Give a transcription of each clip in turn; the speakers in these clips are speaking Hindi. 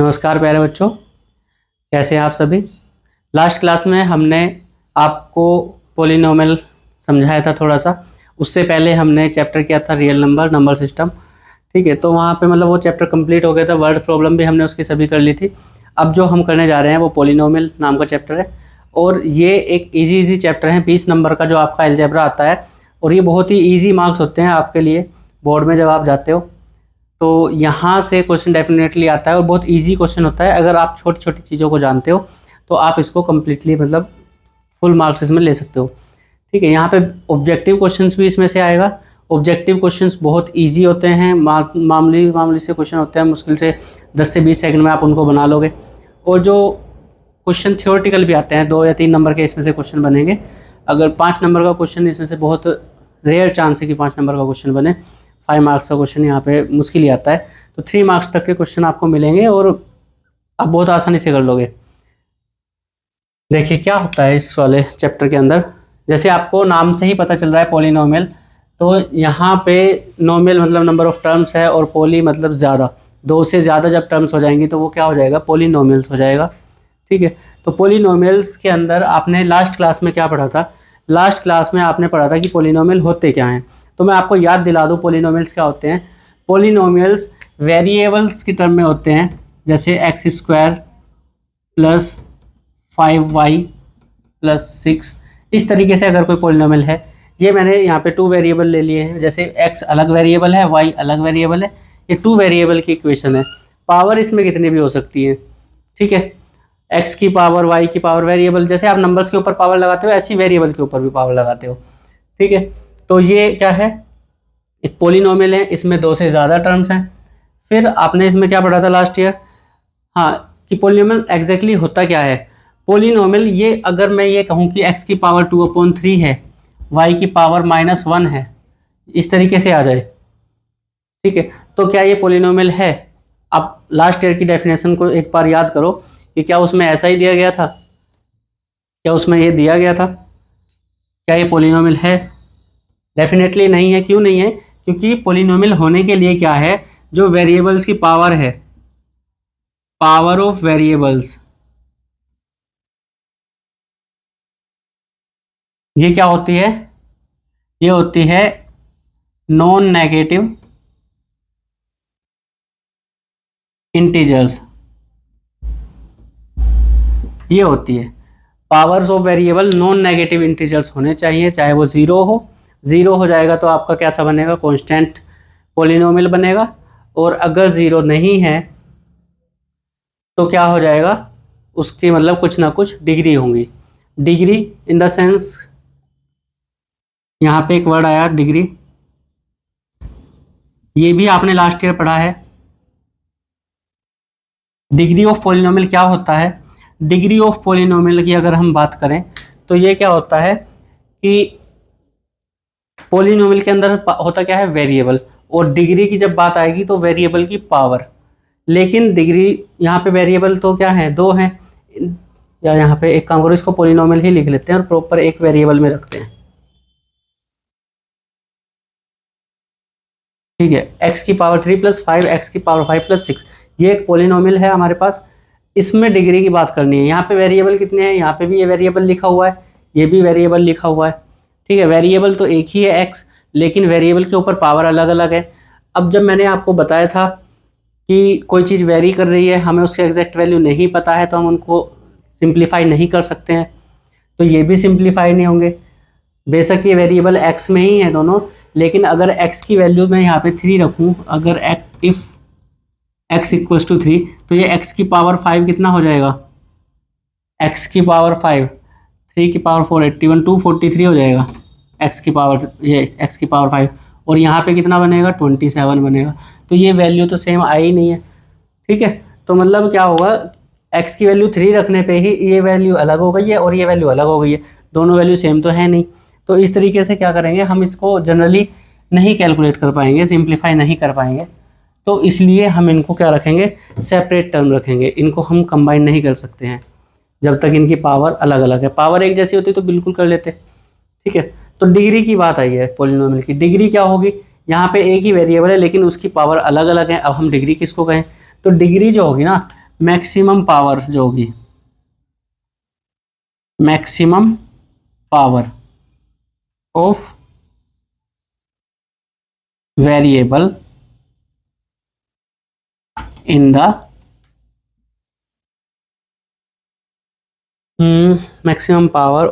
नमस्कार प्यारे बच्चों, कैसे हैं आप सभी। लास्ट क्लास में हमने आपको पॉलिनोमियल समझाया था थोड़ा सा। उससे पहले हमने चैप्टर किया था रियल नंबर सिस्टम। ठीक है, तो वहाँ पे मतलब वो चैप्टर कंप्लीट हो गया था। वर्ड प्रॉब्लम भी हमने उसकी सभी कर ली थी। अब जो हम करने जा रहे हैं वो पॉलिनोमियल नाम का चैप्टर है, और ये एक इजी चैप्टर है। 20 नंबर का जो आपका अलजेब्रा आता है, और ये बहुत ही ईजी मार्क्स होते हैं आपके लिए बोर्ड में जब आप जाते हो। तो यहाँ से क्वेश्चन डेफिनेटली आता है और बहुत इजी क्वेश्चन होता है। अगर आप छोटी छोटी चीज़ों को जानते हो तो आप इसको कम्प्लीटली मतलब फुल मार्क्स इसमें ले सकते हो। ठीक है, यहाँ पे ऑब्जेक्टिव क्वेश्चंस भी इसमें से आएगा। ऑब्जेक्टिव क्वेश्चंस बहुत इजी होते हैं, मामूली से क्वेश्चन होते हैं, मुश्किल से 10 से 20 सेकंड में आप उनको बना लोगे। और जो क्वेश्चन थ्योरेटिकल भी आते हैं, 2 या 3 नंबर के इसमें से क्वेश्चन बनेंगे। अगर 5 नंबर का क्वेश्चन, इसमें से बहुत रेयर चांस है कि 5 नंबर का क्वेश्चन बने। 5 मार्क्स का क्वेश्चन यहाँ पे मुश्किल ही आता है। तो 3 मार्क्स तक के क्वेश्चन आपको मिलेंगे और आप बहुत आसानी से कर लोगे। देखिए क्या होता है इस वाले चैप्टर के अंदर। जैसे आपको नाम से ही पता चल रहा है पॉलिनोमियल, तो यहाँ पे नोमियल मतलब नंबर ऑफ टर्म्स है, और पॉली मतलब ज़्यादा। 2 से ज़्यादा जब टर्म्स हो जाएंगी तो वो क्या हो जाएगा, पॉलिनोमियल्स हो जाएगा। ठीक है, तो पॉलिनोमियल्स के अंदर आपने लास्ट क्लास में क्या पढ़ा था। लास्ट क्लास में आपने पढ़ा था कि पॉलिनोमियल होते क्या हैं। तो मैं आपको याद दिला दूं पॉलिनोमियल्स क्या होते हैं। पॉलिनोमियल्स वेरिएबल्स की टर्म में होते हैं, जैसे x² + 5y + 6। इस तरीके से अगर कोई पॉलिनोमियल है, ये मैंने यहाँ पे 2 वेरिएबल ले लिए हैं। जैसे x अलग वेरिएबल है, y अलग वेरिएबल है, ये 2 वेरिएबल की इक्वेशन है। पावर इसमें कितनी भी हो सकती है। ठीक है, x की पावर, y की पावर, वेरिएबल जैसे आप नंबर्स के ऊपर पावर लगाते हो, ऐसी वेरिएबल के ऊपर भी पावर लगाते हो। ठीक है, तो ये क्या है, एक पॉलिनोमियल है, इसमें 2 से ज़्यादा टर्म्स हैं। फिर आपने इसमें क्या पढ़ा था लास्ट ईयर, हाँ, कि पॉलिनोमियल एग्जैक्टली होता क्या है। पॉलिनोमियल ये, अगर मैं ये कहूँ कि x की पावर 2/3 है, y की पावर -1 है, इस तरीके से आ जाए। ठीक है, तो क्या ये पॉलिनोमियल है। आप लास्ट ईयर की डेफिनेशन को एक बार याद करो कि क्या उसमें ऐसा ही दिया गया था, क्या उसमें ये दिया गया था, क्या ये पॉलिनोमियल है। डेफिनेटली नहीं है। क्यों नहीं है, क्योंकि पॉलिनोमियल होने के लिए क्या है, जो वेरिएबल्स की पावर है, पावर ऑफ वेरिएबल्स, ये क्या होती है, ये होती है नॉन नेगेटिव इंटीजर्स। ये होती है powers of variable, non negative integers होने चाहिए, चाहे वो 0 हो। 0 हो जाएगा तो आपका कैसा बनेगा, कांस्टेंट पॉलिनोमियल बनेगा। और अगर 0 नहीं है तो क्या हो जाएगा, उसकी मतलब कुछ ना कुछ डिग्री होंगी। डिग्री इन द सेंस, यहाँ पे एक वर्ड आया डिग्री, ये भी आपने लास्ट ईयर पढ़ा है। डिग्री ऑफ पॉलिनोमियल क्या होता है, डिग्री ऑफ पॉलिनोमियल की अगर हम बात करें तो ये क्या होता है कि पॉलिनोमियल के अंदर होता क्या है, वेरिएबल। और डिग्री की जब बात आएगी तो वेरिएबल की पावर। लेकिन डिग्री, यहाँ पे वेरिएबल तो क्या है, 2 हैं। या यहाँ पे एक काम करो, इसको पॉलिनोमियल ही लिख लेते हैं और प्रॉपर एक वेरिएबल में रखते हैं। ठीक है, x की पावर 3 + 5, x की पावर 5 + 6, ये एक पॉलिनोमियल है हमारे पास। इसमें डिग्री की बात करनी है। यहाँ पे वेरिएबल कितने हैं, यहाँ पे भी ये वेरिएबल लिखा हुआ है, ये भी वेरिएबल लिखा हुआ है। ठीक है, वेरिएबल तो एक ही है x, लेकिन वेरिएबल के ऊपर पावर अलग अलग है। अब जब मैंने आपको बताया था कि कोई चीज़ वेरी कर रही है, हमें उसकी एग्जैक्ट वैल्यू नहीं पता है, तो हम उनको सिंप्लीफाई नहीं कर सकते हैं, तो ये भी सिंप्लीफाई नहीं होंगे। बेशक ये वेरिएबल x में ही है दोनों, लेकिन अगर x की वैल्यू मैं यहाँ पे 3 रखूँ, अगर इफ़ x = 3, तो ये x की पावर 5 कितना हो जाएगा, x की पावर 5, 3 की पावर 4, 81, 243 हो जाएगा x की पावर, ये x की पावर 5। और यहाँ पे कितना बनेगा, 27 बनेगा। तो ये वैल्यू तो सेम आई ही नहीं है। ठीक है, तो मतलब क्या होगा, x की वैल्यू 3 रखने पे ही ये वैल्यू अलग हो गई है और ये वैल्यू अलग हो गई है, दोनों वैल्यू सेम तो है नहीं। तो इस तरीके से क्या करेंगे, हम इसको जनरली नहीं कैलकुलेट कर पाएंगे, सिंप्लीफाई नहीं कर पाएंगे। तो इसलिए हम इनको क्या रखेंगे, सेपरेट टर्म रखेंगे। इनको हम कंबाइन नहीं कर सकते हैं जब तक इनकी पावर अलग अलग है। पावर एक जैसी होती तो बिल्कुल कर लेते। ठीक है, तो डिग्री की बात आई है पॉलिनोमियल की। डिग्री क्या होगी, यहाँ पे एक ही वेरिएबल है लेकिन उसकी पावर अलग अलग है। अब हम डिग्री किसको कहें, तो डिग्री जो होगी ना, मैक्सिमम पावर जो होगी, maximum power of variable in the maximum power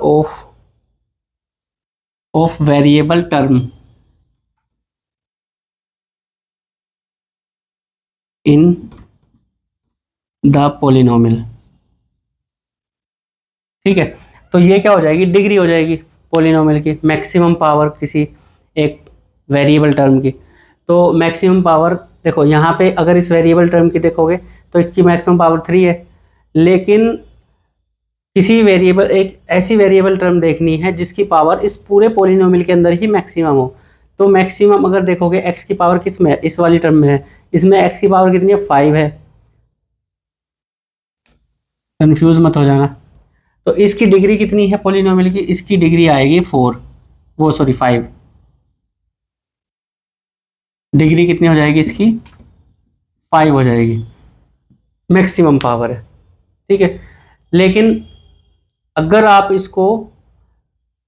of variable term in the polynomial. ठीक है, तो ये क्या हो जाएगी, डिग्री हो जाएगी पोलिनोमियल की, मैक्सिमम पावर किसी एक वेरिएबल टर्म की। तो मैक्सिमम पावर देखो यहाँ पे अगर इस वेरिएबल टर्म की देखोगे तो इसकी मैक्सिमम पावर 3 है, लेकिन किसी वेरिएबल, एक ऐसी वेरिएबल टर्म देखनी है जिसकी पावर इस पूरे पोलिनोमियल के अंदर ही मैक्सिमम हो। तो मैक्सिमम अगर देखोगे x की पावर किस में है, इस वाली टर्म में है, इसमें x की पावर कितनी है, 5 है, कंफ्यूज मत हो जाना। तो इसकी डिग्री कितनी है पोलिनोमियल की, इसकी डिग्री आएगी 5। डिग्री कितनी हो जाएगी इसकी, 5 हो जाएगी, मैक्सिमम पावर है। ठीक है, लेकिन अगर आप इसको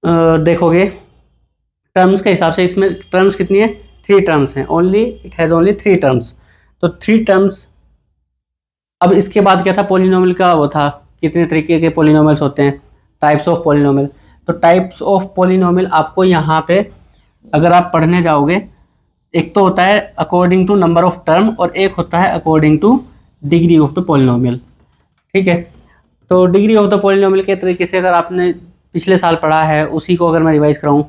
देखोगे टर्म्स के हिसाब से, इसमें टर्म्स कितनी है, 3 टर्म्स हैं, only it has only 3 terms. तो 3 टर्म्स, अब इसके बाद क्या था, पोलिनोमियल का वो था कितने तरीके के पोलिनोमियल्स होते हैं, टाइप्स ऑफ पोलिनोमियल। तो टाइप्स ऑफ पोलिनोमियल आपको यहाँ पे अगर आप पढ़ने जाओगे, एक तो होता है according to number of term और एक होता है according to degree of the polynomial. ठीक है, तो डिग्री ऑफ द पोलिनोमियल के तरीके से अगर आपने पिछले साल पढ़ा है उसी को अगर मैं रिवाइज कराऊँ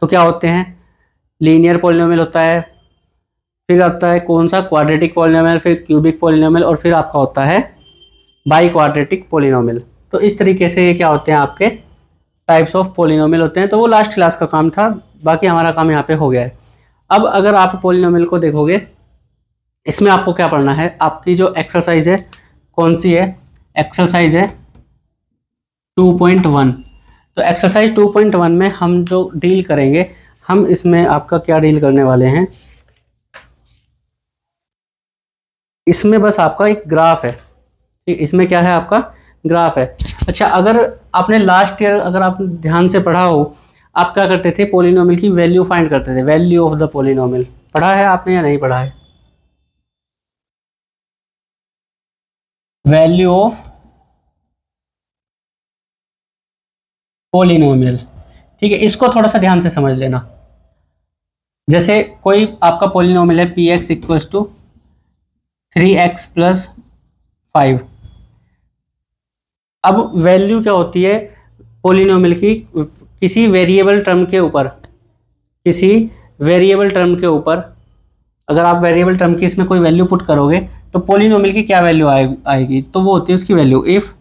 तो क्या होते हैं, लीनियर पोलिनोमियल होता है, फिर आता है कौन सा, क्वाड्रेटिक पोलिनोमियल, फिर क्यूबिक पोलिनोमियल, और फिर आपका होता है बाई क्वाड्रेटिक पोलिनोमियल। तो इस तरीके से ये क्या होते हैं, आपके टाइप्स ऑफ पोलिनोमियल होते हैं। तो वो लास्ट क्लास का काम था, बाकी हमारा काम यहाँ पे हो गया है। अब अगर आप पोलिनोमियल को देखोगे, इसमें आपको क्या पढ़ना है, आपकी जो एक्सरसाइज है कौन सी है, एक्सरसाइज है 2.1। तो एक्सरसाइज 2.1 में हम जो डील करेंगे, हम इसमें आपका क्या डील करने वाले हैं, इसमें बस आपका एक ग्राफ है। ठीक, इसमें क्या है, आपका ग्राफ है। अच्छा, अगर आपने लास्ट ईयर अगर आप ध्यान से पढ़ा हो, आप क्या करते थे, पोलिनोमियल की वैल्यू फाइंड करते थे, वैल्यू ऑफ द पोलिनोमियल। पढ़ा है आपने या नहीं पढ़ा है, वैल्यू ऑफ पोलिनोमियल। ठीक है, इसको थोड़ा सा ध्यान से समझ लेना। जैसे कोई आपका पोलिनोमियल है P X equals to 3x plus 5। अब वैल्यू क्या होती है पोलिनोमियल की, किसी वेरिएबल टर्म के ऊपर, किसी वेरिएबल टर्म के ऊपर अगर आप वेरिएबल टर्म की इसमें कोई वैल्यू पुट करोगे तो पोलिनोमियल की क्या वैल्यू आएगी, तो वो होती है उसकी वैल्यू इफ,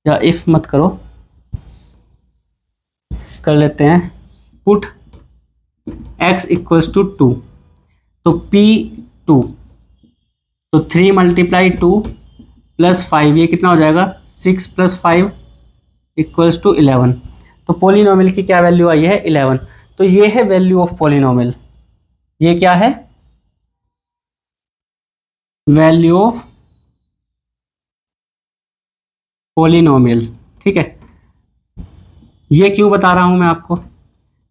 या इफ मत करो, कर लेते हैं पुट x इक्वल्स टू 2, तो p2, तो 3 मल्टीप्लाई 2 प्लस 5, ये कितना हो जाएगा, 6 प्लस 5 इक्वल्स टू 11। तो पोलिनोमियल की क्या वैल्यू आई है, 11। तो ये है वैल्यू ऑफ पोलिनोमियल, ये क्या है, वैल्यू ऑफ पोलिनोमियल। ठीक है, ये क्यों बता रहा हूं मैं आपको,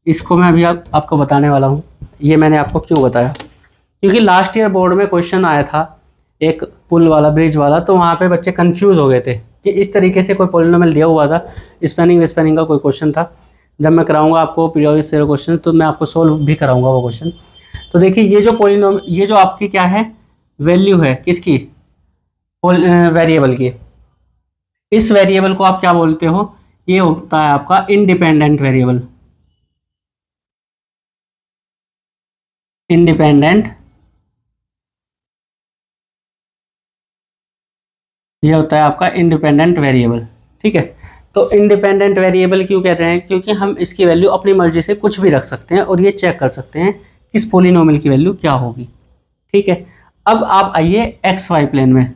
इसको मैं अभी आपको बताने वाला हूं। ये मैंने आपको क्यों बताया, क्योंकि लास्ट ईयर बोर्ड में क्वेश्चन आया था एक पुल वाला, ब्रिज वाला, तो वहाँ पे बच्चे कंफ्यूज हो गए थे कि इस तरीके से कोई पोलिनोमियल दिया हुआ था, स्पेनिंग स्पेनिंग का कोई क्वेश्चन था। जब मैं कराऊंगा आपको पीरियोडिक सेल क्वेश्चन, तो मैं आपको सोल्व भी कराऊंगा वो क्वेश्चन। तो देखिए, ये जो पोलिनोमियल, ये जो आपकी क्या है, वैल्यू है किसकी, वेरिएबल की, इस वेरिएबल को आप क्या बोलते हो, ये होता है आपका इंडिपेंडेंट वेरिएबल, इंडिपेंडेंट, ये होता है आपका इंडिपेंडेंट वेरिएबल। ठीक है, तो इंडिपेंडेंट वेरिएबल क्यों कहते हैं, क्योंकि हम इसकी वैल्यू अपनी मर्जी से कुछ भी रख सकते हैं और ये चेक कर सकते हैं किस पोलिनोमियल की वैल्यू क्या होगी। ठीक है, अब आप आइए एक्स वाई प्लेन में,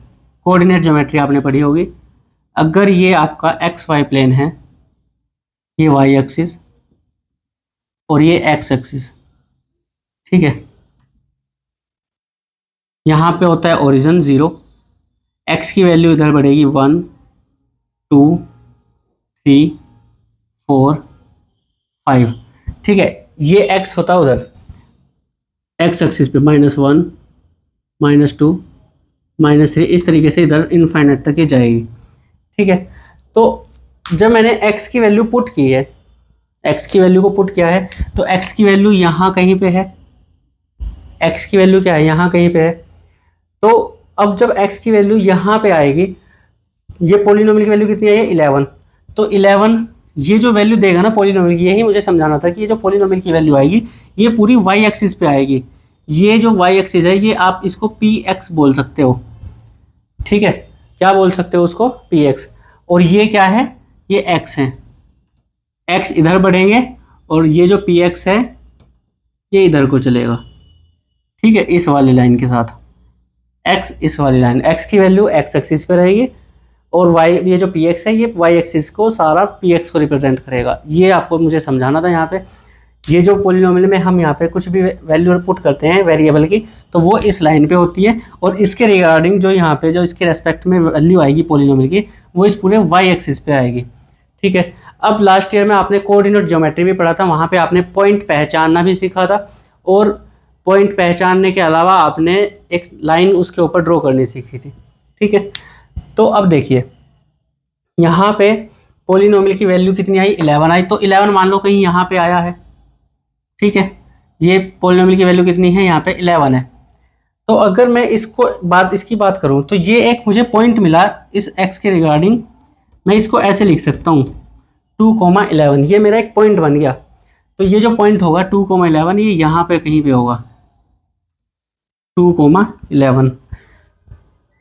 कोऑर्डिनेट ज्योमेट्री आपने पढ़ी होगी। अगर ये आपका एक्स वाई प्लेन है, ये वाई एक्सिस और ये एक्स एक्सिस, ठीक है, यहाँ पे होता है ओरिजिन 0, एक्स की वैल्यू इधर बढ़ेगी 1 2 3 4 5, ठीक है। ये एक्स होता है उधर एक्स एक्सिस पे -1 -2 -3, इस तरीके से इधर इनफाइनाइट तक ये जाएगी, ठीक है। तो जब मैंने x की वैल्यू पुट की है, x की वैल्यू को पुट किया है, तो x की वैल्यू यहाँ कहीं पे है, x की वैल्यू क्या है, यहाँ कहीं पे है। तो अब जब x की वैल्यू यहाँ पे आएगी, ये पोलिनोमियल की वैल्यू कितनी है, 11। तो 11 ये जो वैल्यू देगा ना पोलिनोमियल की, यही मुझे समझाना था कि ये जो पोलिनोमियल की वैल्यू आएगी ये पूरी y एक्सिस पे आएगी। ये जो y एक्सिस है ये आप इसको px बोल सकते हो, ठीक है। क्या बोल सकते हो उसको, px। और ये क्या है, ये x है, x इधर बढ़ेंगे और ये जो px है ये इधर को चलेगा, ठीक है, इस वाली लाइन के साथ। x इस वाली लाइन, x की वैल्यू x एक्सिस पे रहेगी और y ये जो px है ये y एक्सिस को सारा px को रिप्रेजेंट करेगा। ये आपको मुझे समझाना था यहाँ पे। ये जो पोलिनोमियल में हम यहाँ पे कुछ भी वैल्यू पुट करते हैं वेरिएबल की, तो वो इस लाइन पे होती है और इसके रिगार्डिंग जो यहाँ पे जो इसके रेस्पेक्ट में वैल्यू आएगी पोलिनोमियल की, वो इस पूरे y एक्सिस पे आएगी, ठीक है। अब लास्ट ईयर में आपने कोऑर्डिनेट ज्योमेट्री भी पढ़ा था, वहाँ पे आपने पॉइंट पहचानना भी सीखा था और पॉइंट पहचानने के अलावा आपने एक लाइन उसके ऊपर ड्रॉ करनी सीखी थी, ठीक है। तो अब देखिए यहाँ पे पोलिनोमियल की वैल्यू कितनी आई, 11 आई। तो 11 मान लो कहीं यहाँ पे आया है, ठीक है। ये पोलिनोमियल की वैल्यू कितनी है, यहाँ पे 11 है। तो अगर मैं इसकी बात करूँ तो ये एक मुझे पॉइंट मिला इस x के रिगार्डिंग, मैं इसको ऐसे लिख सकता हूँ 2,11, ये मेरा एक पॉइंट बन गया। तो ये जो पॉइंट होगा 2,11 ये यहाँ पे कहीं पे होगा, 2,11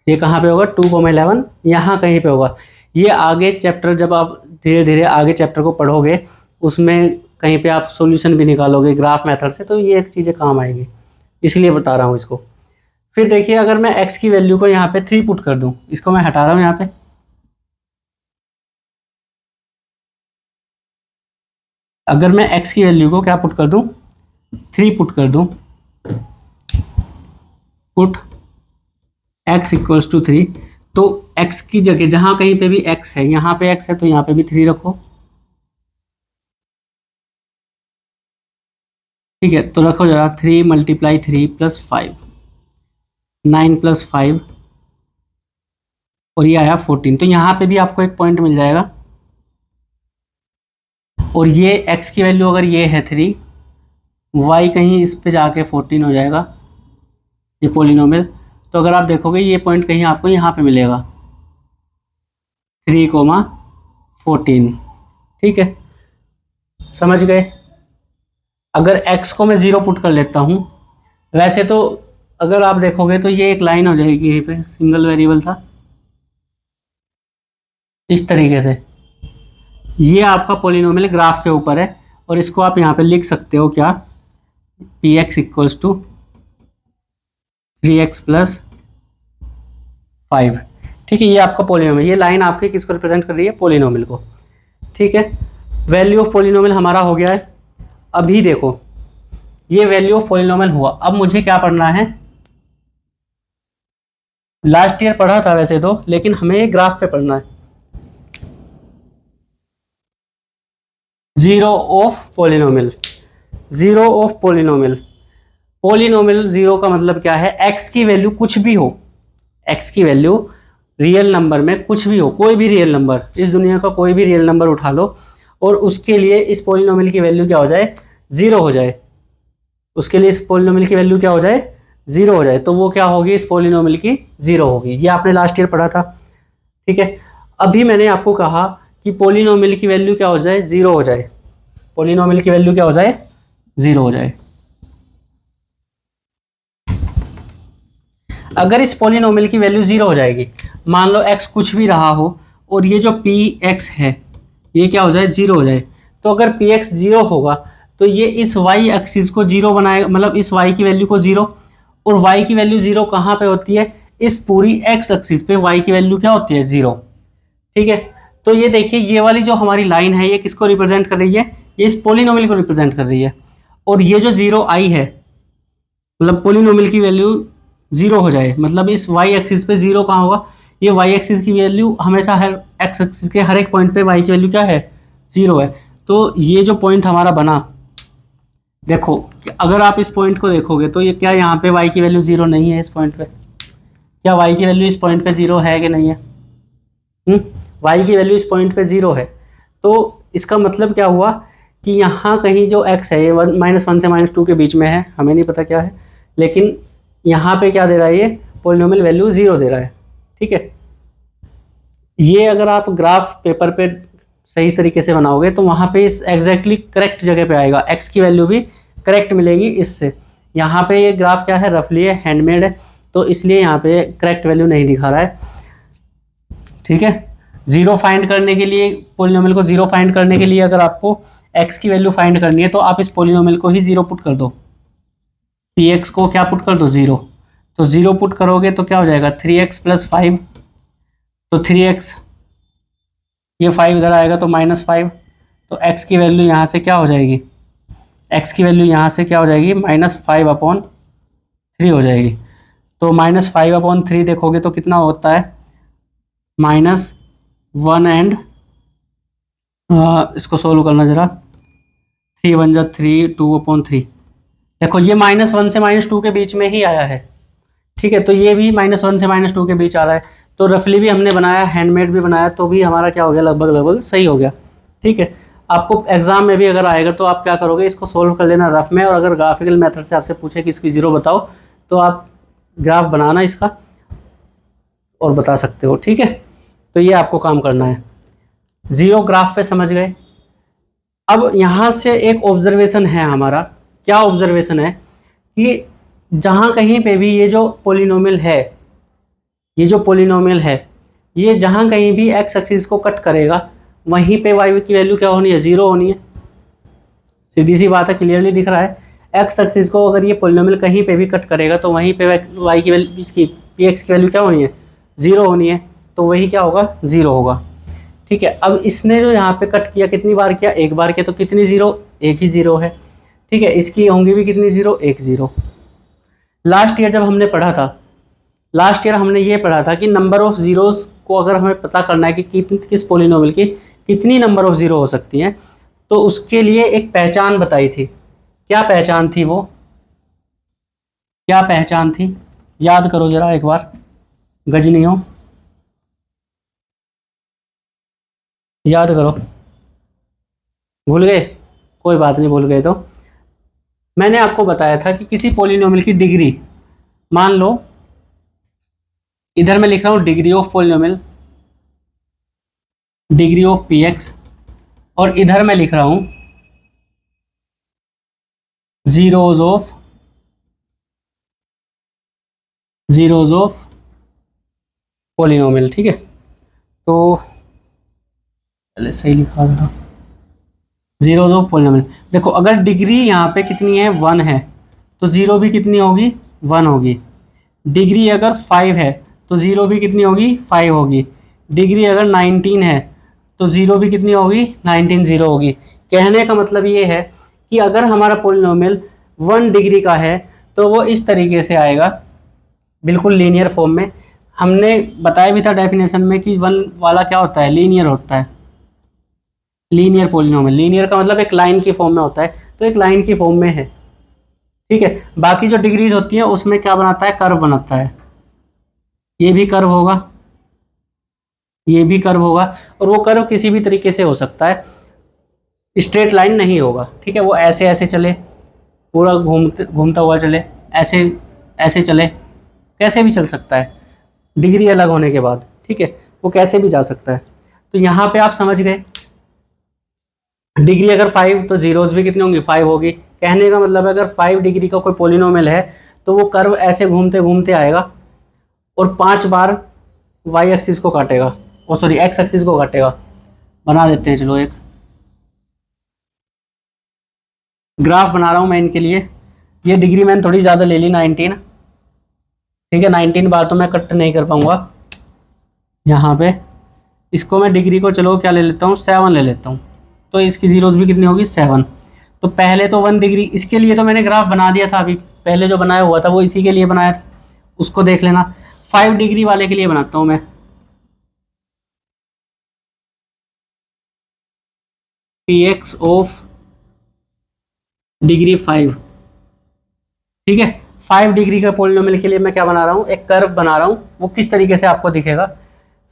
ये कहाँ पे होगा, 2,11 यहाँ कहीं पे होगा। ये आगे चैप्टर जब आप धीरे धीरे आगे चैप्टर को पढ़ोगे उसमें कहीं पे आप सॉल्यूशन भी निकालोगे ग्राफ मेथड से, तो ये एक चीज़ें काम आएगी, इसलिए बता रहा हूँ इसको। फिर देखिए अगर मैं x की वैल्यू को यहाँ पे 3 पुट कर दूँ, इसको मैं हटा रहा हूँ यहाँ पे, अगर मैं x की वैल्यू को क्या पुट कर दूँ, 3 पुट कर दूँ, पुट x इक्वल्स टू 3, तो x की जगह जहाँ कहीं पे भी x है, यहाँ पे x है तो यहाँ पे भी 3 रखो, ठीक है। तो रखो जरा 3 × 3 + 5, 9 + 5 और ये आया 14। तो यहाँ पे भी आपको एक पॉइंट मिल जाएगा और ये x की वैल्यू अगर ये है 3, y कहीं इस पे जाके 14 हो जाएगा ये पोलिनोमियल। तो अगर आप देखोगे ये पॉइंट कहीं आपको यहाँ पे मिलेगा 3,14, ठीक है, समझ गए। अगर x को मैं 0 पुट कर लेता हूँ, वैसे तो अगर आप देखोगे तो ये एक लाइन हो जाएगी यहीं पे, सिंगल वेरिएबल था, इस तरीके से। ये आपका पोलिनोमियल ग्राफ के ऊपर है और इसको आप यहाँ पे लिख सकते हो क्या, px इक्वल्स टू 3x + 5, ठीक है। ये आपका पोलिनोमियल, ये लाइन आपकी किसको रिप्रेजेंट कर रही है, पोलिनोमियल को, ठीक है। वैल्यू ऑफ पोलिनोमियल हमारा हो गया है। अभी देखो ये वैल्यू ऑफ पोलिनोमियल हुआ, अब मुझे क्या पढ़ना है, लास्ट ईयर पढ़ा था वैसे तो, लेकिन हमें ये ग्राफ पे पढ़ना है। Zero of polynomial, zero of polynomial, polynomial zero का मतलब क्या है, x की वैल्यू कुछ भी हो, x की वैल्यू रियल नंबर में कुछ भी हो, कोई भी रियल नंबर, इस दुनिया का कोई भी रियल नंबर उठा लो और उसके लिए इस पोलिनोमियल की वैल्यू क्या हो जाए, 0 हो जाए, उसके लिए इस पोलिनोमियल की वैल्यू क्या हो जाए, 0 हो जाए, तो वो क्या होगी, इस पोलिनोमियल की 0 होगी। ये आपने लास्ट ईयर पढ़ा था, ठीक है। अभी मैंने आपको कहा कि पोलिनोमियल की वैल्यू क्या हो जाए, 0 हो जाए, पोलिनोमियल की वैल्यू क्या हो जाए, 0 हो जाए। अगर इस पोलिनोमियल की वैल्यू 0 हो जाएगी, मान लो x कुछ भी रहा हो और ये जो px है ये क्या हो जाए, 0 हो जाए, तो अगर px 0 होगा तो ये इस y एक्सिस को 0 बनाएगा, मतलब इस y की वैल्यू को 0, और y की वैल्यू 0 कहाँ पे होती है, इस पूरी x एक्सिस पे y की वैल्यू क्या होती है, 0, ठीक है। तो ये देखिए ये वाली जो हमारी लाइन है ये किसको रिप्रेजेंट कर रही है, ये इस पोलिनोमियल को रिप्रेजेंट कर रही है। और ये जो 0 आई है, मतलब पोलिनोमियल की वैल्यू 0 हो जाए, मतलब इस y एक्सिस पे 0 कहाँ होगा, ये वाई एक्सिस की वैल्यू हमेशा हर एक्स एक्सिस के हर एक पॉइंट पे वाई की वैल्यू क्या है, 0 है। तो ये जो पॉइंट हमारा बना, देखो अगर आप इस पॉइंट को देखोगे तो ये क्या यहाँ पे वाई की वैल्यू 0 नहीं है, इस पॉइंट पे क्या वाई की वैल्यू इस पॉइंट पे 0 है कि नहीं है? वाई की वैल्यू इस पॉइंट पे 0 है। तो इसका मतलब क्या हुआ कि यहाँ कहीं जो x है ये -1 से -2 के बीच में है, हमें नहीं पता क्या है, लेकिन यहाँ पे क्या दे रहा है, ये पॉलिनोमियल वैल्यू 0 दे रहा है। ठीक है, ये अगर आप ग्राफ पेपर पे सही तरीके से बनाओगे तो वहाँ पे इस एग्जैक्टली करेक्ट जगह पे आएगा, x की वैल्यू भी करेक्ट मिलेगी इससे। यहाँ पे ये ग्राफ क्या है, रफली है, हैंडमेड है, तो इसलिए यहाँ पे करेक्ट वैल्यू नहीं दिखा रहा है। ठीक है, 0 फाइंड करने के लिए, पॉलिनोमियल को 0 फाइंड करने के लिए अगर आपको x की वैल्यू फाइंड करनी है तो आप इस पॉलिनोमियल को ही 0 पुट कर दो, px को क्या पुट कर दो, 0। तो 0 पुट करोगे तो क्या हो जाएगा, 3x + 5, तो 3x, ये 5 इधर आएगा तो -5, तो x की वैल्यू यहाँ से क्या हो जाएगी, x की वैल्यू यहाँ से क्या हो जाएगी, -5/3 हो जाएगी। तो -5/3 देखोगे तो कितना होता है, -1 एंड इसको सोल्व करना जरा, 3 × 1 = 3, 2/3। देखो ये -1 से -2 के बीच में ही आया है। ठीक है, तो ये भी -1 से -2 के बीच आ रहा है, तो रफली भी हमने बनाया, हैंडमेड भी बनाया, तो भी हमारा क्या हो गया, लगभग सही हो गया। ठीक है, आपको एग्जाम में भी अगर आएगा तो आप क्या करोगे, इसको सोल्व कर लेना रफ में, और अगर ग्राफिकल मेथड से आपसे पूछे कि इसकी 0 बताओ तो आप ग्राफ बनाना इसका और बता सकते हो। ठीक है, तो ये आपको काम करना है। 0 ग्राफ पे समझ गए। अब यहाँ से एक ऑब्जर्वेशन है हमारा, क्या ऑब्जर्वेशन है कि जहाँ कहीं पे भी ये जो पॉलिनोमियल है, ये जहाँ कहीं भी x एक्सिस को कट करेगा वहीं पे y की वैल्यू क्या होनी है, 0 होनी है। सीधी सी बात है, क्लियरली दिख रहा है। x एक्सिस को अगर ये पॉलिनोमियल कहीं पे भी कट करेगा तो वहीं पे y की वैल्यू, इसकी px की वैल्यू क्या होनी है, 0 होनी है, तो वही क्या होगा, 0 होगा। ठीक है, अब इसने जो यहाँ पे कट किया कितनी बार किया, एक बार किया, तो कितनी 0, एक ही 0 है। ठीक है, इसकी होंगी भी कितनी 0, एक 0। लास्ट ईयर जब हमने पढ़ा था, लास्ट ईयर हमने ये पढ़ा था कि नंबर ऑफ जीरोस को अगर हमें पता करना है कि किस पॉलिनोमियल की कितनी नंबर ऑफ जीरो हो सकती हैं, तो उसके लिए एक पहचान बताई थी। क्या पहचान थी वो, क्या पहचान थी, याद करो जरा एक बार, गजनियों याद करो। भूल गए, कोई बात नहीं, भूल गए तो मैंने आपको बताया था कि किसी पॉलिनोमियल की डिग्री, मान लो इधर मैं लिख रहा हूँ degree of polynomial, degree of px, और इधर मैं लिख रहा हूँ जीरोज ऑफ पॉलिनोमियल। ठीक है, तो पहले सही लिखा था, जीरोज ऑफ पॉलिनोमियल। देखो अगर डिग्री यहाँ पे कितनी है, 1 है, तो 0 भी कितनी होगी, 1 होगी। डिग्री अगर 5 है तो 0 भी कितनी होगी, 5 होगी। डिग्री अगर 19 है तो 0 भी कितनी होगी, 19 0 होगी। कहने का मतलब ये है कि अगर हमारा पॉलिनोमियल 1 डिग्री का है तो वो इस तरीके से आएगा, बिल्कुल लीनियर फॉर्म में। हमने बताया भी था डेफिनेशन में कि 1 वाला क्या होता है, लीनियर होता है, लीनियर पॉलिनोमियल। लीनियर का मतलब एक लाइन की फॉर्म में होता है, तो एक लाइन की फॉर्म में है। ठीक है, बाकी जो डिग्रीज होती हैं उसमें क्या बनाता है, कर्व बनाता है। ये भी कर्व होगा, ये भी कर्व होगा, और वो कर्व किसी भी तरीके से हो सकता है, स्ट्रेट लाइन नहीं होगा। ठीक है, वो ऐसे ऐसे चले, पूरा घूमता हुआ चले, ऐसे ऐसे चले, कैसे भी चल सकता है, डिग्री अलग होने के बाद। ठीक है, वो कैसे भी जा सकता है। तो यहाँ पे आप समझ गए, डिग्री अगर 5 तो जीरोज भी कितनी होंगी, 5 होगी। कहने का मतलब है अगर 5 डिग्री का कोई पॉलिनोमियल है तो वो कर्व ऐसे घूमते घूमते आएगा और 5 बार वाई एक्सिस को काटेगा, ओ सॉरी एक्स एक्सिस को काटेगा। बना देते हैं, चलो एक ग्राफ बना रहा हूँ मैं इनके लिए। ये डिग्री मैंने थोड़ी ज़्यादा ले ली, 19। ठीक है, 19 बार तो मैं कट नहीं कर पाऊँगा यहाँ पे। इसको मैं डिग्री को चलो क्या ले लेता हूँ, 7 ले लेता हूँ, तो इसकी जीरोज भी कितनी होगी, 7। तो पहले तो 1 डिग्री, इसके लिए तो मैंने ग्राफ बना दिया था, अभी पहले जो बनाया हुआ था वो इसी के लिए बनाया था, उसको देख लेना। 5 डिग्री वाले के लिए बनाता हूँ मैं, पी एक्स ऑफ डिग्री 5। ठीक है, 5 डिग्री का पोलिनोमियल के लिए मैं क्या बना रहा हूँ, एक कर्व बना रहा हूँ। वो किस तरीके से आपको दिखेगा,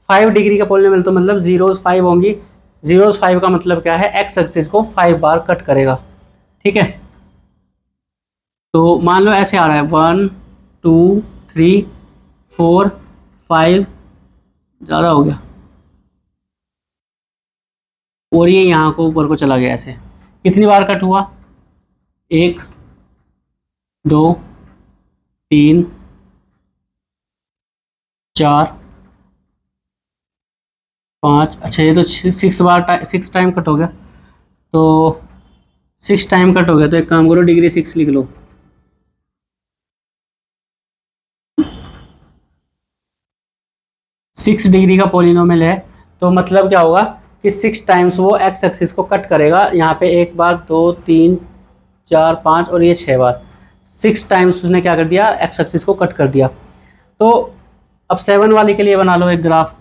5 डिग्री का पोलिनोमियल तो मतलब जीरोज 5 होंगी। जीरोज 5 का मतलब क्या है, एक्स एक्सिस को 5 बार कट करेगा। ठीक है, तो मान लो ऐसे आ रहा है 1 2 3 4 5, ज़्यादा हो गया, और ये यहाँ को ऊपर को चला गया। ऐसे कितनी बार कट हुआ, 1 2 3 4 5। अच्छा, ये तो 6 टाइम कट हो गया। तो 6 टाइम कट हो गया, तो एक काम करो, डिग्री 6 लिख लो। सिक्स डिग्री का पॉलिनोमियल है, तो मतलब क्या होगा कि 6 टाइम्स वो एक्स एक्सिस को कट करेगा। यहाँ पे 1 बार 2 3 4 5 और ये 6 बार, 6 टाइम्स उसने क्या कर दिया, एक्स एक्सिस को कट कर दिया। तो अब 7 वाले के लिए बना लो एक ग्राफ।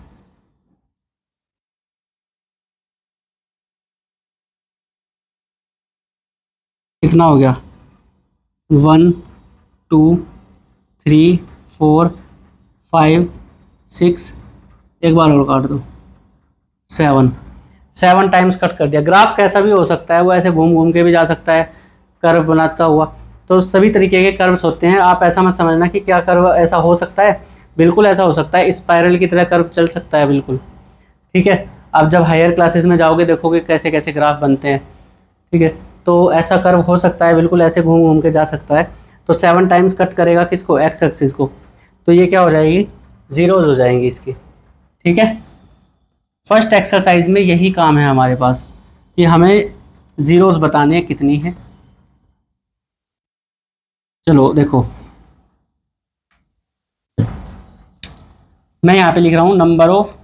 कितना हो गया, 1 2 3 4 5 6, एक बार और काट दो, 7 टाइम्स कट कर दिया। ग्राफ कैसा भी हो सकता है, वो ऐसे घूम घूम के भी जा सकता है, कर्व बनाता हुआ। तो सभी तरीके के कर्व्स होते हैं, आप ऐसा मत समझना कि क्या कर्व ऐसा हो सकता है, बिल्कुल ऐसा हो सकता है, स्पाइरल की तरह कर्व चल सकता है बिल्कुल। ठीक है, आप जब हायर क्लासेस में जाओगे देखोगे कैसे कैसे ग्राफ बनते हैं। ठीक है, तो ऐसा कर्व हो सकता है, बिल्कुल ऐसे घूम घूम के जा सकता है। तो 7 टाइम्स कट करेगा किसको, एक्स एक्सिस को, तो ये क्या हो जाएगी, जीरोज हो जाएंगी इसकी। ठीक है, फर्स्ट एक्सरसाइज में यही काम है हमारे पास कि हमें जीरोज बताने हैं कितनी है। चलो देखो, मैं यहाँ पे लिख रहा हूँ नंबर ऑफ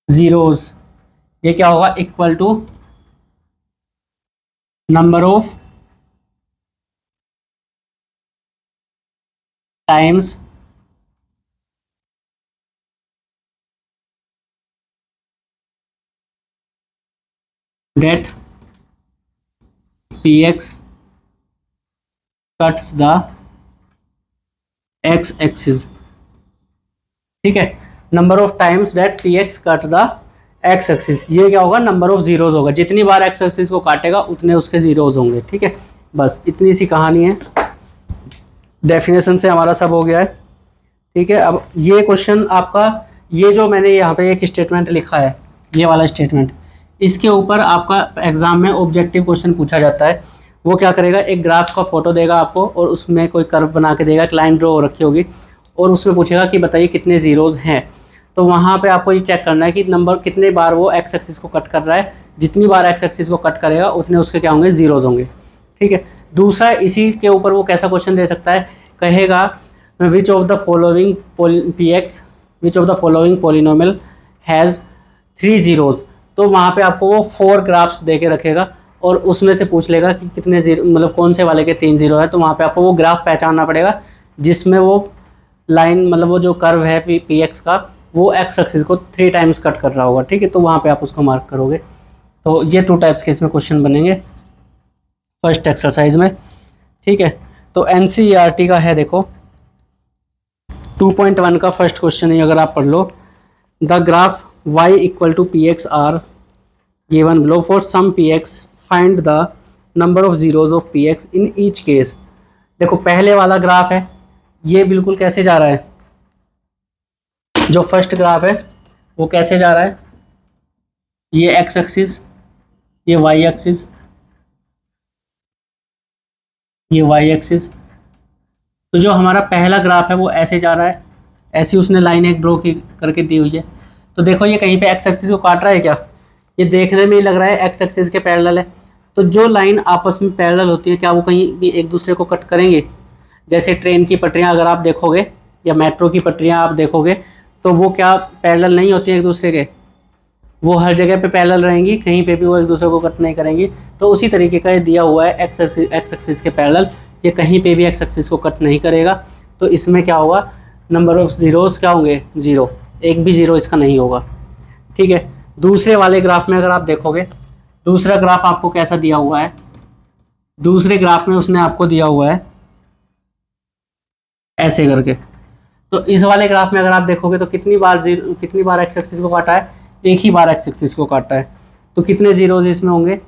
जीरोज, ये क्या होगा, equal to number of times that P X cuts the X axis. ठीक है, number of times that P X cut the X axis, ये क्या होगा, नंबर ऑफ जीरोज होगा। जितनी बार एक्स एक्सिस को काटेगा उतने उसके जीरोज होंगे। ठीक है, बस इतनी सी कहानी है, डेफिनेशन से हमारा सब हो गया है। ठीक है, अब ये क्वेश्चन आपका, ये जो मैंने यहाँ पे एक स्टेटमेंट लिखा है, ये वाला स्टेटमेंट, इसके ऊपर आपका एग्जाम में ऑब्जेक्टिव क्वेश्चन पूछा जाता है। वो क्या करेगा, एक ग्राफ का फोटो देगा आपको और उसमें कोई कर्व बना के देगा, एक लाइन ड्रॉ रखी होगी और उसमें पूछेगा कि बताइए कितने जीरोज हैं। तो वहाँ पे आपको ये चेक करना है कि नंबर कितने बार वो एक्स एक्सिस को कट कर रहा है। जितनी बार एक्स एक्सिस को कट करेगा उतने उसके क्या होंगे, जीरोज होंगे। ठीक है, दूसरा इसी के ऊपर वो कैसा क्वेश्चन दे सकता है, कहेगा which of the following P x, which of the following polynomial has 3 zeros. तो वहाँ पे आपको वो 4 ग्राफ्स दे के रखेगा और उसमें से पूछ लेगा कि कितने जीरो, मतलब कौन से वाले के 3 जीरो है। तो वहाँ पे आपको वो ग्राफ पहचानना पड़ेगा जिसमें वो लाइन, मतलब वो जो कर्व है पी एक्स का, वो एक्स एक्सिस को 3 टाइम्स कट कर रहा होगा। ठीक है, तो वहाँ पे आप उसको मार्क करोगे। तो ये 2 टाइप्स के इसमें क्वेश्चन बनेंगे फर्स्ट एक्सरसाइज में। ठीक है, तो NCERT का है, देखो 2.1 का फर्स्ट क्वेश्चन है, अगर आप पढ़ लो, the graph y equal to p x are given below, for some p x find the number of zeros of p x in each case. देखो पहले वाला ग्राफ है, ये बिल्कुल कैसे जा रहा है, जो फर्स्ट ग्राफ है वो कैसे जा रहा है, ये एक्स एक्सिस, ये वाई एक्सिस, ये वाई एक्सिस। तो जो हमारा पहला ग्राफ है वो ऐसे जा रहा है, ऐसी उसने लाइन एक ड्रॉ की करके दी हुई है। तो देखो ये कहीं पे एक्स एक्सिस को काट रहा है क्या, ये देखने में ही लग रहा है एक्स एक्सिस के पैरेलल है। तो जो लाइन आपस में पैरेलल होती है क्या वो कहीं भी एक दूसरे को कट करेंगे। जैसे ट्रेन की पटरियाँ अगर आप देखोगे या मेट्रो की पटरियाँ आप देखोगे तो वो क्या पैरेलल नहीं होती है एक दूसरे के, वो हर जगह पे पैरेलल रहेंगी, कहीं पे भी वो एक दूसरे को कट नहीं करेंगी। तो उसी तरीके का ये दिया हुआ है एक्स एक्सिस के पैरेलल, ये कहीं पे भी एक्स एक्सिस को कट नहीं करेगा। तो इसमें क्या होगा, नंबर ऑफ ज़ीरोज़ क्या होंगे, 0, एक भी ज़ीरो इसका नहीं होगा। ठीक है, दूसरे वाले ग्राफ में अगर आप देखोगे, दूसरा ग्राफ आपको कैसा दिया हुआ है, दूसरे ग्राफ में उसने आपको दिया हुआ है ऐसे करके। तो इस वाले ग्राफ में अगर आप देखोगे तो कितनी बार एक्स एक्सिस को काटा है, एक ही बार एक्स एक्सिस को काटा है। तो कितने जीरोज इसमें होंगे,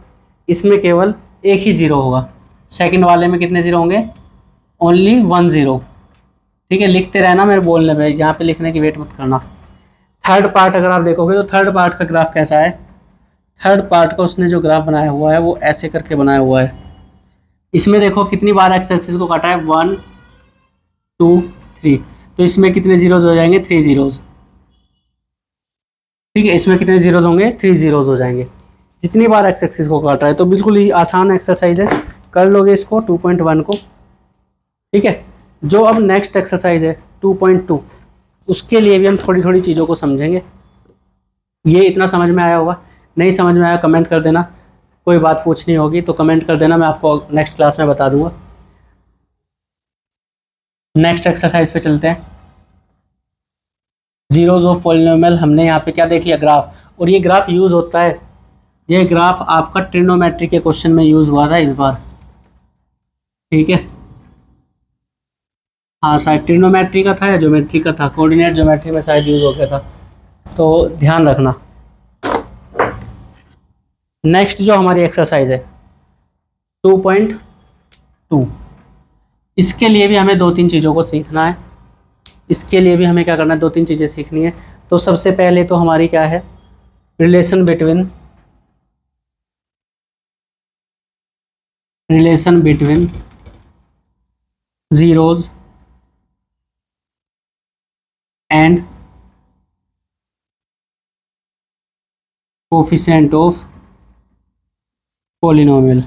इसमें केवल एक ही जीरो होगा। सेकंड वाले में कितने जीरो होंगे, ओनली 1 0। ठीक है, लिखते रहना मेरे बोलने पे, यहाँ पे लिखने की वेट मत करना। थर्ड पार्ट अगर आप देखोगे तो थर्ड पार्ट का ग्राफ कैसा है, थर्ड पार्ट का उसने जो ग्राफ बनाया हुआ है वो ऐसे करके बनाया हुआ है। इसमें देखो कितनी बार एक्स एक्सिस को काटा है, 1 2 3। तो इसमें कितने जीरोज हो जाएंगे, 3 जीरोज। ठीक है, इसमें कितने जीरोज होंगे, 3 जीरोज हो जाएंगे जितनी बार एक्स एक्सिस को काट रहा है। तो बिल्कुल ही आसान एक्सरसाइज है, कर लोगे इसको 2.1 को। ठीक है, जो अब नेक्स्ट एक्सरसाइज है 2.2, उसके लिए भी हम थोड़ी थोड़ी चीज़ों को समझेंगे। ये इतना समझ में आया होगा, नहीं समझ में आया कमेंट कर देना, कोई बात पूछनी होगी तो कमेंट कर देना, मैं आपको नेक्स्ट क्लास में बता दूंगा। नेक्स्ट एक्सरसाइज पे चलते हैं। जीरोज ऑफ पॉलिनोमियल, हमने यहाँ पे क्या देख लिया, ग्राफ। और ये ग्राफ यूज़ होता है, ये ग्राफ आपका ट्रिग्नोमेट्री के क्वेश्चन में यूज़ हुआ था इस बार। ठीक है, हाँ शायद ट्रिग्नोमेट्री का था या ज्योमेट्री का था, कोऑर्डिनेट ज्योमेट्री में शायद यूज़ हो गया था, तो ध्यान रखना। नेक्स्ट जो हमारी एक्सरसाइज है 2.2, इसके लिए भी हमें 2-3 चीज़ों को सीखना है। इसके लिए भी हमें क्या करना है, 2-3 चीज़ें सीखनी है। तो सबसे पहले तो हमारी क्या है, relation between zeros and coefficient of polynomial,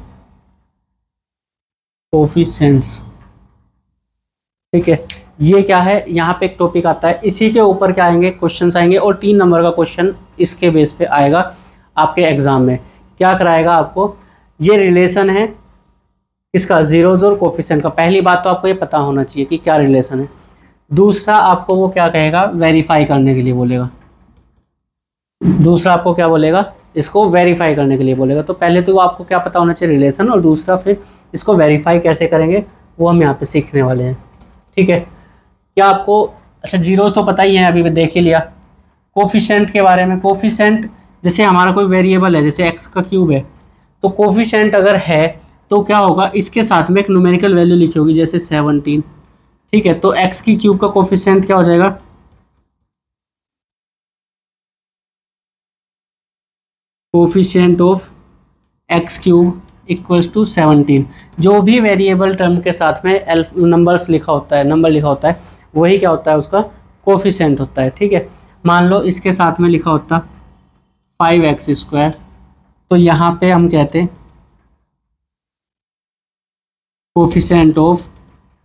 coefficients. ठीक है, ये क्या है, यहाँ पे एक टॉपिक आता है, इसी के ऊपर क्या आएंगे, क्वेश्चंस आएंगे, और 3 नंबर का क्वेश्चन इसके बेस पे आएगा आपके एग्जाम में। क्या कराएगा आपको, ये रिलेशन है इसका, जीरोज और कोफिशिएंट का। पहली बात तो आपको ये पता होना चाहिए कि क्या रिलेशन है। दूसरा आपको वो क्या कहेगा, वेरीफाई करने के लिए बोलेगा। दूसरा आपको क्या बोलेगा, इसको वेरीफाई करने के लिए बोलेगा। तो पहले तो वो आपको क्या पता होना चाहिए, रिलेशन, और दूसरा फिर इसको वेरीफाई कैसे करेंगे वो हम यहाँ पे सीखने वाले हैं। ठीक है, क्या आपको, अच्छा जीरोज तो पता ही है, अभी देख ही लिया। कोफिशिएंट के बारे में, कोफिशिएंट जैसे हमारा कोई वेरिएबल है, जैसे एक्स का क्यूब है, तो कोफिशिएंट अगर है तो क्या होगा, इसके साथ में एक न्यूमेरिकल वैल्यू लिखी होगी, जैसे 17। ठीक है, तो एक्स की क्यूब का कोफिशिएंट क्या हो जाएगा, coefficient of X cube equals to 17। जो भी वेरिएबल टर्म के साथ में नंबर्स लिखा होता है, नंबर लिखा होता है, वही क्या होता है, उसका कोफिशिएंट होता है। ठीक है, मान लो इसके साथ में लिखा होता 5x², तो यहाँ पे हम कहते हैं कोफिशिएंट ऑफ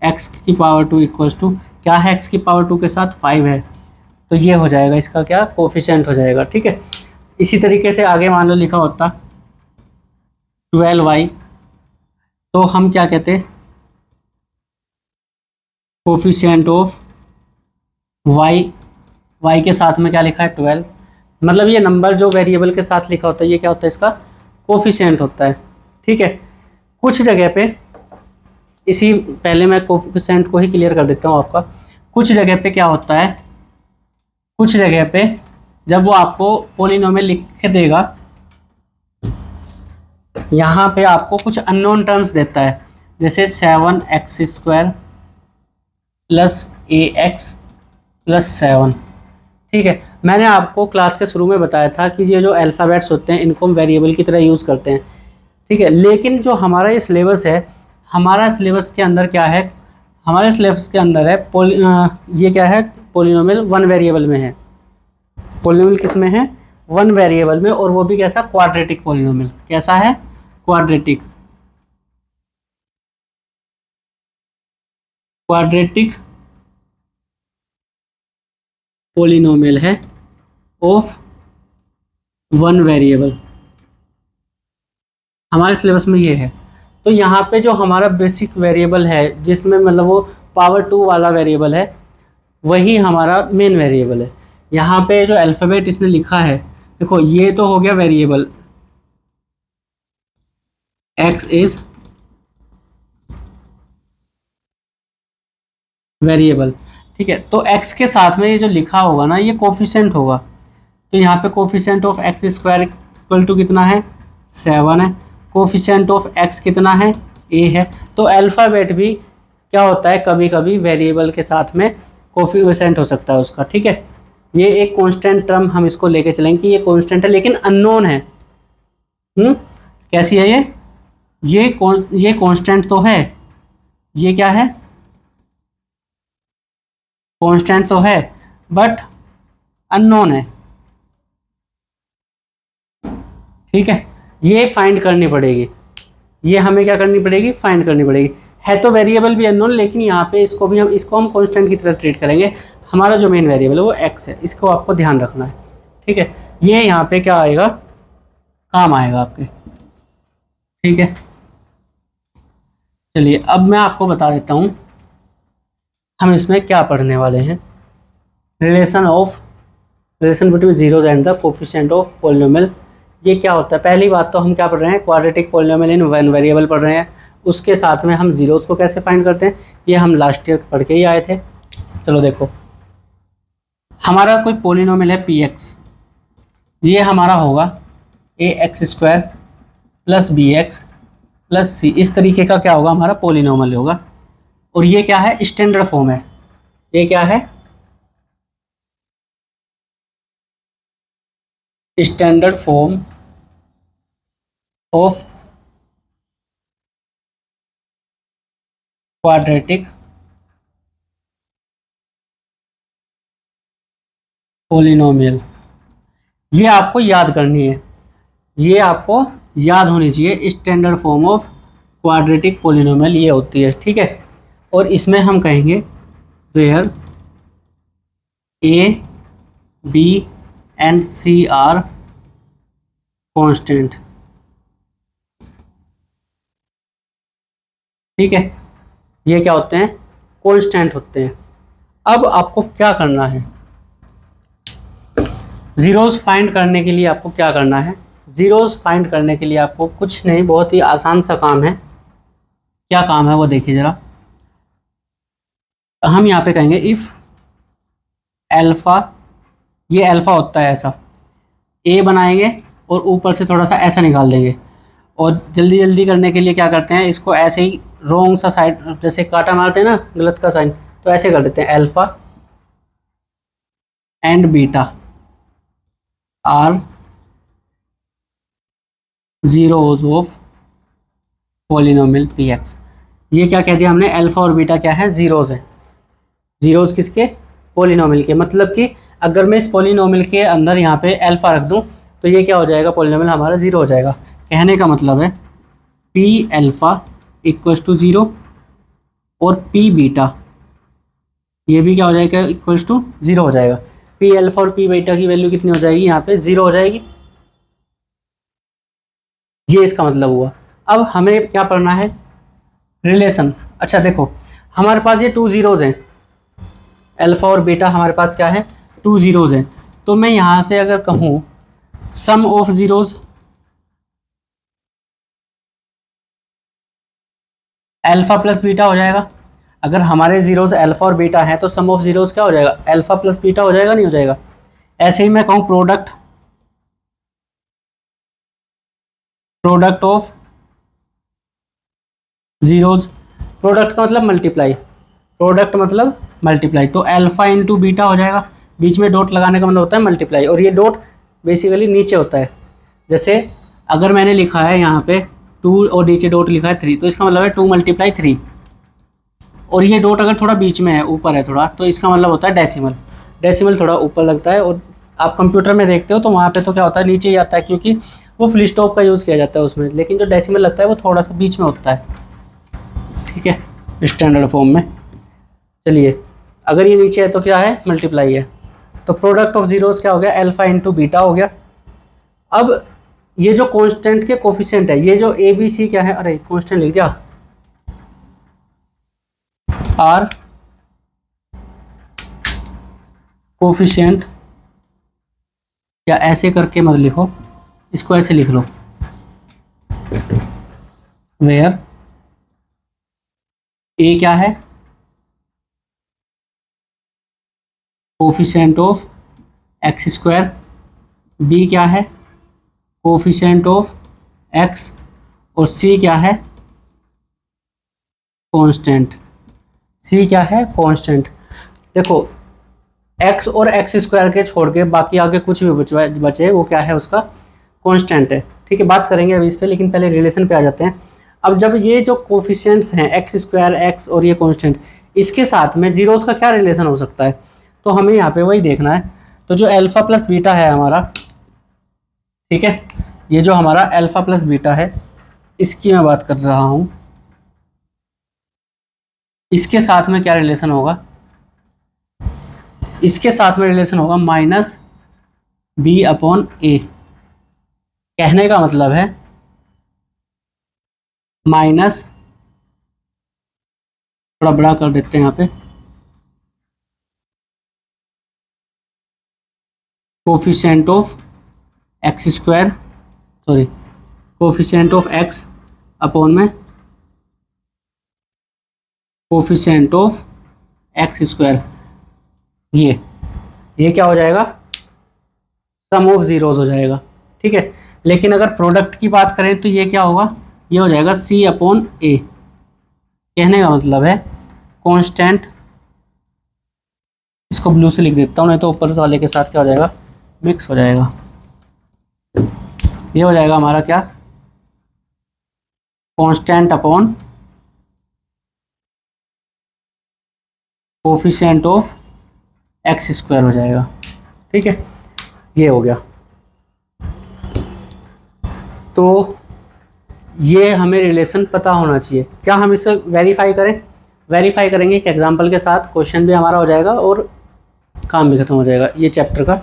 x की पावर 2 इक्वल्स टू, क्या है, x की पावर 2 के साथ 5 है, तो ये हो जाएगा इसका क्या, कोफिशिएंट हो जाएगा। ठीक है, इसी तरीके से आगे मान लो लिखा होता 12y, तो हम क्या कहते, कोफिशिएंट ऑफ y के साथ में क्या लिखा है, 12। मतलब ये नंबर जो वेरिएबल के साथ लिखा होता है, ये क्या होता है, इसका कोफिशिएंट होता है। ठीक है, कुछ जगह पे, इसी पहले मैं कोफिशिएंट को ही क्लियर कर देता हूँ आपका। कुछ जगह पे क्या होता है, कुछ जगह पे जब वो आपको पॉलिनोमियल लिख के देगा, यहाँ पे आपको कुछ अननोन टर्म्स देता है, जैसे 7x² प्लस ax प्लस 7। ठीक है, मैंने आपको क्लास के शुरू में बताया था कि ये जो अल्फ़ाबेट्स होते हैं इनको हम वेरिएबल की तरह यूज़ करते हैं। ठीक है, लेकिन जो हमारा ये सिलेबस है, हमारा सिलेबस के अंदर क्या है, हमारे सिलेबस के अंदर है ये क्या है, पॉलिनोमियल 1 वेरिएबल में है। पॉलिनोमियल किस में है, 1 वेरिएबल में, और वो भी कैसा, क्वाड्रेटिक पॉलिनोमियल। कैसा है, क्वाड्रेटिक पॉलिनोमियल है ऑफ 1 वेरिएबल, हमारे सिलेबस में ये है। तो यहाँ पे जो हमारा बेसिक वेरिएबल है, जिसमें मतलब वो पावर 2 वाला वेरिएबल है, वही हमारा मेन वेरिएबल है। यहाँ पे जो अल्फ़ाबेट इसने लिखा है, देखो ये तो हो गया वेरिएबल, x इज वेरिएबल, ठीक है। तो x के साथ में ये जो लिखा होगा ना, ये कोफिशिएंट होगा। तो यहाँ पे coefficient of X square equal to कितना है, 7 है। कोफिशिएंट ऑफ x कितना है, a है। तो अल्फ़ाबेट भी क्या होता है, कभी कभी वेरिएबल के साथ में कोफिशिएंट हो सकता है उसका, ठीक है। ये एक कांस्टेंट टर्म हम इसको लेके चलेंगे कि ये कांस्टेंट है लेकिन अननोन है। कैसी है ये कांस्टेंट तो है, ये क्या है, कांस्टेंट तो है बट अननोन है, ठीक है। ये फाइंड करनी पड़ेगी, ये हमें क्या करनी पड़ेगी, फाइंड करनी पड़ेगी। है तो वेरिएबल भी अननोन, लेकिन यहाँ पे इसको हम कांस्टेंट की तरह ट्रीट करेंगे। हमारा जो मेन वेरिएबल है वो x है, इसको आपको ध्यान रखना है, ठीक है। ये यहाँ पे क्या आएगा, काम आएगा आपके, ठीक है। चलिए अब मैं आपको बता देता हूँ हम इसमें क्या पढ़ने वाले हैं। Relation between zeros and the coefficient of polynomial. ये क्या होता है, पहली बात तो हम क्या पढ़ रहे हैं, quadratic polynomial in one variable पढ़ रहे हैं। उसके साथ में हम जीरोज को कैसे फाइंड करते हैं, ये हम लास्ट ईयर पढ़ के ही आए थे। चलो देखो, हमारा कोई पॉलिनोमियल है px, ये हमारा होगा ax² plus bx plus c, इस तरीके का क्या होगा, हमारा पॉलिनोमियल होगा। और ये क्या है, स्टैंडर्ड फॉर्म है। ये क्या है, standard form of quadratic polynomial. ये आपको याद करनी है, ये आपको याद होनी चाहिए। Standard form of quadratic polynomial ये होती है, ठीक है। और इसमें हम कहेंगे where a, b and c are constant, ठीक है। ये क्या होते हैं, कांस्टेंट होते हैं। अब आपको क्या करना है, जीरोस फाइंड करने के लिए आपको क्या करना है, जीरोस फाइंड करने के लिए आपको कुछ नहीं, बहुत ही आसान सा काम है। क्या काम है वो देखिए ज़रा। हम यहाँ पे कहेंगे इफ़ अल्फ़ा, ये अल्फ़ा होता है ऐसा, ए बनाएंगे और ऊपर से थोड़ा सा ऐसा निकाल देंगे। और जल्दी जल्दी करने के लिए क्या करते हैं, इसको ऐसे ही रोंग सा साइड, जैसे काटा मारते हैं ना गलत का साइन, तो ऐसे कर देते हैं, alpha and beta are zeros of polynomial px। ये क्या कह दिया हमने, अल्फ़ा और बीटा क्या है, जीरोज है। जीरोज किसके, पॉलिनोमियल के। मतलब कि अगर मैं इस पॉलिनोमियल के अंदर यहाँ पे अल्फ़ा रख दूँ तो ये क्या हो जाएगा, पॉलिनोमियल हमारा जीरो हो जाएगा। कहने का मतलब है p alpha equals to zero और p बीटा ये भी क्या हो जाएगा, इक्वल्स टू ज़ीरो हो जाएगा। p अल्फ़ा और p बीटा की वैल्यू कितनी हो जाएगी, यहाँ पे ज़ीरो हो जाएगी। ये इसका मतलब हुआ। अब हमें क्या पढ़ना है, रिलेशन। अच्छा देखो, हमारे पास ये टू जीरोज हैं, अल्फ़ा और बीटा हमारे पास क्या है, टू जीरोज हैं। तो मैं यहाँ से अगर कहूँ sum of zeros, alpha plus beta हो जाएगा। अगर हमारे जीरोज अल्फ़ा और बीटा हैं तो सम ऑफ जीरोज क्या हो जाएगा, अल्फ़ा प्लस बीटा हो जाएगा, नहीं हो जाएगा। ऐसे ही मैं कहूँ प्रोडक्ट ऑफ जीरोज, प्रोडक्ट का मतलब मल्टीप्लाई, प्रोडक्ट मतलब मल्टीप्लाई। तो अल्फ़ा इंटू बीटा हो जाएगा, बीच में डॉट लगाने का मतलब होता है मल्टीप्लाई, और ये डॉट बेसिकली नीचे होता है। जैसे अगर मैंने लिखा है यहाँ पे 2 और नीचे डॉट लिखा है 3, तो इसका मतलब है 2 मल्टीप्लाई 3। और ये डॉट अगर थोड़ा बीच में है, ऊपर है थोड़ा, तो इसका मतलब होता है डेसिमल। डेसिमल थोड़ा ऊपर लगता है, और आप कंप्यूटर में देखते हो तो वहाँ पे तो क्या होता है, नीचे ही आता है, क्योंकि वो फुल स्टॉप का यूज़ किया जाता है उसमें। लेकिन जो डेसिमल लगता है वो थोड़ा सा बीच में होता है, ठीक है, स्टैंडर्ड फॉर्म में। चलिए, अगर ये नीचे है तो क्या है, मल्टीप्लाई है। तो प्रोडक्ट ऑफ जीरोस क्या हो गया, अल्फ़ा इंटू बीटा हो गया। अब ये जो कांस्टेंट के कोफिशिएंट है, ये जो ए बी सी क्या है, अरे कांस्टेंट लिख दिया, आर कोफिशिएंट, या ऐसे करके मत लिखो, इसको ऐसे लिख लो, वेयर ए क्या है, coefficient of X square, B क्या है, कोफिशिएंट ऑफ एक्स, और सी क्या है, कांस्टेंट। सी क्या है, कांस्टेंट। देखो एक्स और एक्स स्क्वायर के छोड़ के बाकी आगे कुछ भी बचे वो क्या है, उसका कांस्टेंट है। ठीक है, बात करेंगे अभी इस पे, लेकिन पहले रिलेशन पे आ जाते हैं। अब जब ये जो कोफिशिएंट्स हैं एक्स स्क्वायर, एक्स और ये कांस्टेंट, इसके साथ में जीरोस का क्या रिलेशन हो सकता है, तो हमें यहाँ पे वही देखना है। तो जो अल्फा प्लस बीटा है हमारा, ठीक है, ये जो हमारा अल्फा प्लस बीटा है, इसकी मैं बात कर रहा हूँ, इसके साथ में क्या रिलेशन होगा, इसके साथ में रिलेशन होगा माइनस बी अपॉन ए। कहने का मतलब है माइनस, थोड़ा बड़ा कर देते हैं यहाँ पे, coefficient of X square, sorry coefficient of x upon में कोफिशिएंट ऑफ एक्स स्क्वायर। ये क्या हो जाएगा, सम ऑफ जीरोस हो जाएगा। ठीक है, लेकिन अगर प्रोडक्ट की बात करें तो ये क्या होगा, ये हो जाएगा सी अपॉन ए। कहने का मतलब है कांस्टेंट, इसको ब्लू से लिख देता हूँ, नहीं तो ऊपर वाले के साथ क्या हो जाएगा, मिक्स हो जाएगा। ये हो जाएगा हमारा क्या, constant upon coefficient of X square हो जाएगा। ठीक है, ये हो गया। तो ये हमें रिलेशन पता होना चाहिए। क्या हम इसे वेरीफाई करें, वेरीफाई करेंगे एक एग्जांपल के साथ, क्वेश्चन भी हमारा हो जाएगा और काम भी खत्म हो जाएगा ये चैप्टर का।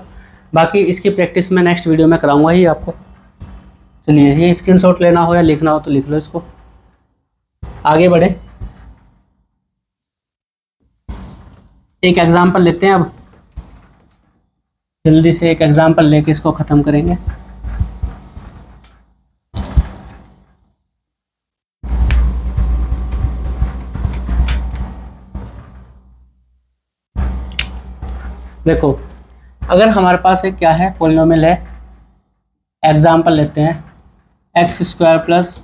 बाकी इसकी प्रैक्टिस मैं नेक्स्ट वीडियो में कराऊंगा ही आपको। चलिए, ये स्क्रीनशॉट लेना हो या लिखना हो तो लिख लो इसको। आगे बढ़े, एक एग्जांपल लेते हैं। अब जल्दी से एक एग्जांपल लेके इसको ख़त्म करेंगे। देखो, अगर हमारे पास एक क्या है, पॉलिनोमियल है, एग्जांपल लेते हैं x square plus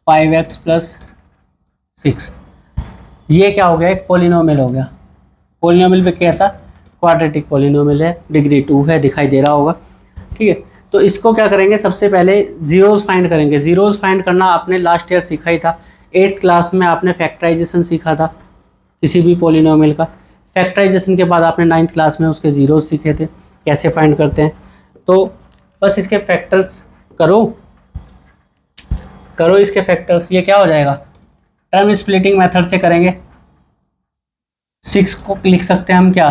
5x plus 6। ये क्या हो गया, एक पॉलिनोमियल हो गया। पॉलिनोमियल पे कैसा, क्वाड्रेटिक पॉलिनोमियल है, डिग्री 2 है, दिखाई दे रहा होगा। ठीक है, तो इसको क्या करेंगे, सबसे पहले जीरोस फाइंड करेंगे। जीरोस फाइंड करना आपने लास्ट ईयर सीखा ही था, 8th क्लास में आपने फैक्टराइजेशन सीखा था किसी भी पॉलिनोमियल का। फैक्टराइजेशन के बाद आपने 9th क्लास में उसके जीरोस सीखे थे, कैसे फाइंड करते हैं। तो बस इसके फैक्टर्स करो इसके फैक्टर्स। ये क्या हो जाएगा, टर्म स्प्लिटिंग मेथड से करेंगे। 6 को लिख सकते हैं हम क्या,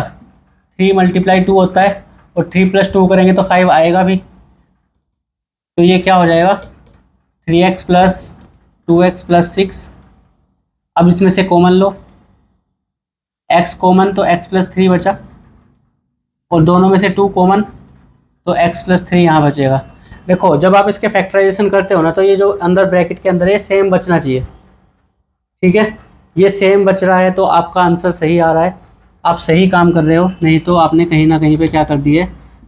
3 × 2 होता है, और 3 + 2 करेंगे तो 5 आएगा भी। तो ये क्या हो जाएगा, 3x + 2x + 6। अब इसमें से कॉमन लो, x कॉमन तो x + 3 बचा, और दोनों में से 2 कॉमन तो x + 3 यहाँ बचेगा। देखो, जब आप इसके फैक्टराइजेशन करते हो ना, तो ये जो अंदर ब्रैकेट के अंदर है सेम बचना चाहिए। ठीक है, ये सेम बच रहा है तो आपका आंसर सही आ रहा है, आप सही काम कर रहे हो। नहीं तो आपने कहीं ना कहीं पे क्या कर दी है,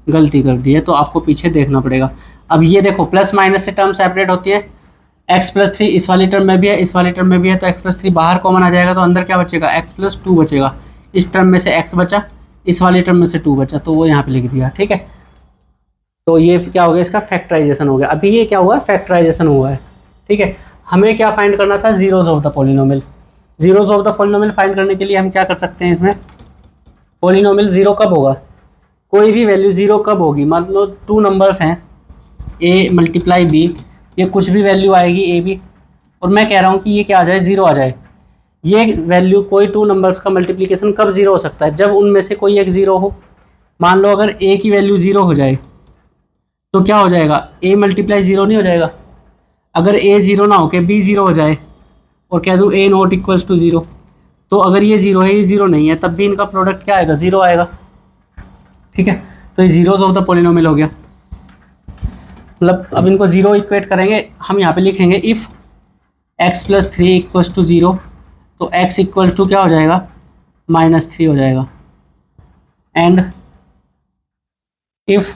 गलती कर दी है, तो आपको पीछे देखना पड़ेगा। अब ये देखो, प्लस माइनस से टर्म सेपरेट होती है। x + 3 इस वाली टर्म में भी है, इस वाली टर्म में भी है, तो x + 3 बाहर कॉमन आ जाएगा, तो अंदर क्या बचेगा, x + 2 बचेगा। इस टर्म में से x बचा, इस वाली टर्म में से 2 बचा, तो वो यहाँ पे लिख दिया। ठीक है, तो ये क्या हो गया, इसका फैक्टराइजेशन हो गया। अभी ये क्या हुआ, फैक्टराइजेशन हुआ है। ठीक है, हमें क्या फाइंड करना था, zeros of the polynomial. Zeros of the polynomial find करने के लिए हम क्या कर सकते हैं, इसमें पॉलिनोमियल जीरो कब होगा, कोई भी वैल्यू जीरो कब होगी, मान लो 2 नंबर्स हैं a × b, ये कुछ भी वैल्यू आएगी a b, और मैं कह रहा हूँ कि ये क्या आ जाए, जीरो आ जाए। ये वैल्यू, कोई 2 नंबर्स का मल्टीप्लिकेशन कब जीरो हो सकता है, जब उनमें से कोई एक जीरो हो। मान लो अगर a की वैल्यू जीरो हो जाए तो क्या हो जाएगा, a × 0 नहीं हो जाएगा। अगर a जीरो ना हो के b जीरो हो जाए और कह दूँ a ≠ = 0, तो अगर ये जीरो है, ये जीरो नहीं है, तब भी इनका प्रोडक्ट क्या आएगा, जीरो आएगा। ठीक है, तो ये जीरोज ऑफ द पॉलिनोमियल हो गया। मतलब अब इनको जीरो इक्वेट करेंगे, हम यहाँ पे लिखेंगे if x plus 3 equals to 0, तो x इक्वल टू क्या हो जाएगा, -3 हो जाएगा। And if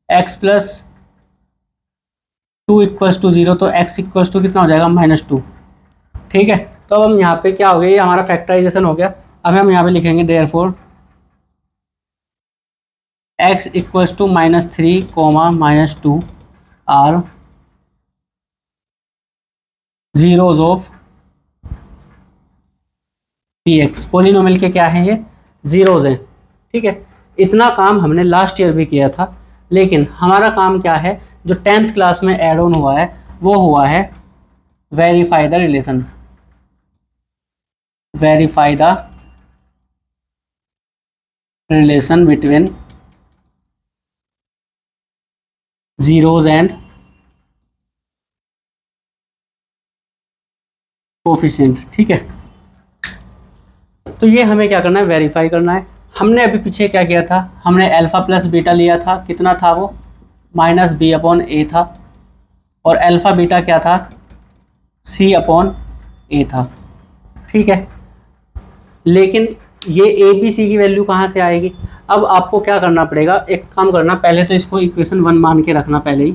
x plus 2 equals to 0, तो x इक्वल्स टू कितना हो जाएगा, -2। ठीक है, तो अब हम यहाँ पे क्या हो गया, ये हमारा फैक्टराइजेशन हो गया। अब हम यहाँ पे लिखेंगे therefore x equals to -3, -2 are zeros of px। Polynomial के क्या हैं, ये जीरोज हैं। ठीक है, इतना काम हमने लास्ट ईयर भी किया था, लेकिन हमारा काम क्या है, जो 10th क्लास में ऐड ऑन हुआ है वो हुआ है verify the relation. Verify the relation between zeros and coefficient. ठीक है, तो ये हमें क्या करना है, वेरीफाई करना है। हमने अभी पीछे क्या किया था, हमने अल्फा प्लस बीटा लिया था, कितना था वो, -b/a था, और अल्फा बीटा क्या था, c/a था। ठीक है, लेकिन ये a b c की वैल्यू कहाँ से आएगी। अब आपको क्या करना पड़ेगा, एक काम करना, पहले तो इसको इक्वेशन 1 मान के रखना पहले ही।